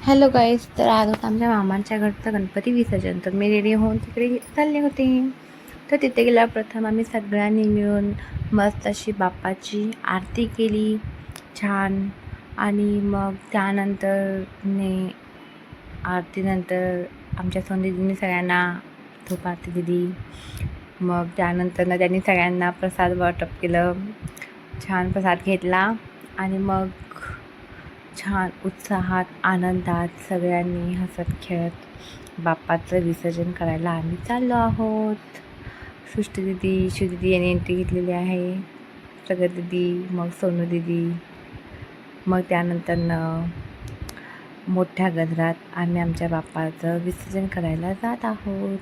Hello guys, तर आज होतं आमच्या मामांच्या घरचं गणपती विसर्जन. तर मी रेडी होऊन तिकडे चालले होते. तर तिथे गेल्यावर प्रथम आम्ही सगळ्यांनी मिळून मस्त अशी बाप्पाची आरती केली छान. आणि मग त्यानंतरने आरतीनंतर आमच्या सोनदीदींनी सगळ्यांना धूप आरती दिली. मग त्यानंतरनं त्यांनी सगळ्यांना प्रसाद वाटप केलं. छान प्रसाद घेतला आणि मग छान उत्साहात आनंदात सगळ्यांनी हसत खेळत बाप्पाचं विसर्जन करायला आम्ही चाललो आहोत. सृष्टी दीदी यांनी एंट्री घेतलेली आहे. प्रगत दीदी, मग सोनू दीदी. मग त्यानंतरनं मोठ्या गजरात आम्ही आमच्या बाप्पाचं विसर्जन करायला जात आहोत.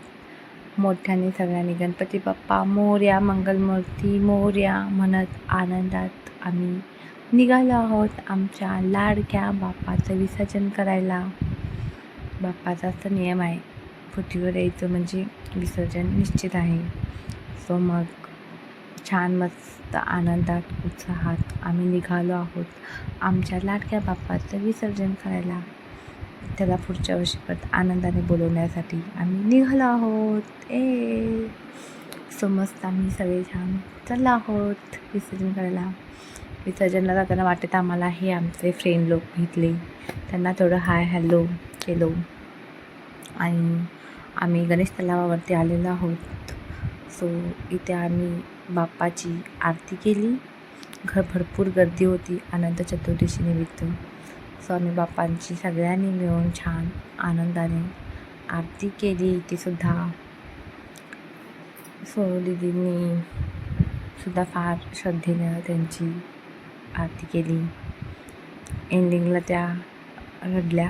मोठ्याने सगळ्यांनी गणपती बाप्पा मोरया, मंगलमूर्ती मोरया म्हणत आनंदात आम्ही निघालो आहोत आमच्या लाडक्या बाप्पाचं विसर्जन करायला. बाप्पाचा असा नियम आहे, पृथ्वीवर यायचं म्हणजे विसर्जन निश्चित आहे. सो मग छान मस्त आनंदात उत्साहात आम्ही निघालो आहोत आमच्या लाडक्या बाप्पाचं विसर्जन करायला. त्याला पुढच्या वर्षी परत आनंदाने बोलवण्यासाठी आम्ही निघालो आहोत. सो मस्त आम्ही सगळे छान चाललो आहोत विसर्जन करायला. विसर्जनला जाताना वाटेत आम्हाला हे आमचे फ्रेंड लोक भेटले. त्यांना थोडं हाय हॅलो केलो आणि आम्ही गणेश तलावावरती आलेलो आहोत. सो इथे आम्ही बाप्पाची आरती केली. भरपूर गर्दी होती अनंत चतुर्दशी निमित्त. सो आम्ही बाप्पांची सगळ्यांनी मिळून छान आनंदाने आरती केली. तीसुद्धा सोनू दीदींनी सुद्धा फार श्रद्धेनं त्यांची आरती केली. एंडिंगला त्या रडल्या.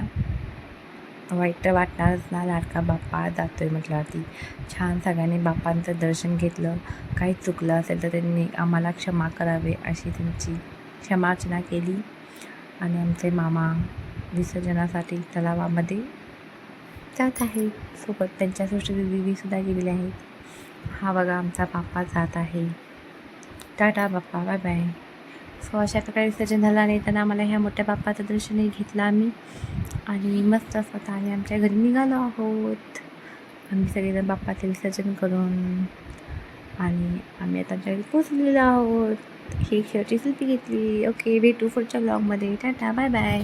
वाईट वाटणारच ना, लाडका बाप्पा जातोय म्हटल्यावरती. छान सगळ्यांनी बाप्पांचं दर्शन घेतलं. काही चुकलं असेल तर त्यांनी आम्हाला क्षमा करावे अशी त्यांची क्षमार्चना केली. आणि आमचे मामा विसर्जनासाठी तलावामध्ये जात आहेत. सोबत त्यांच्या सृष्टी दीदीसुद्धा गेलेले आहेत. हा बघा आमचा बाप्पा जात आहे. टाटा बाप्पा, बाय बाय. सो अशा प्रकारे विसर्जन झालं आणि त्यांना आम्हाला ह्या मोठ्या बाप्पाचं दर्शनही घेतलं आम्ही. आणि मस्त स्वतः आम्ही आमच्या घरी निघालो आहोत. आम्ही सगळेजण बाप्पाचं विसर्जन करून आणि आम्ही आता आमच्या घरी पोचलेलो आहोत. ही शेवटची सेल्फी घेतली. ओके, भेटू पुढच्या ब्लॉगमध्ये. Tata bye bye.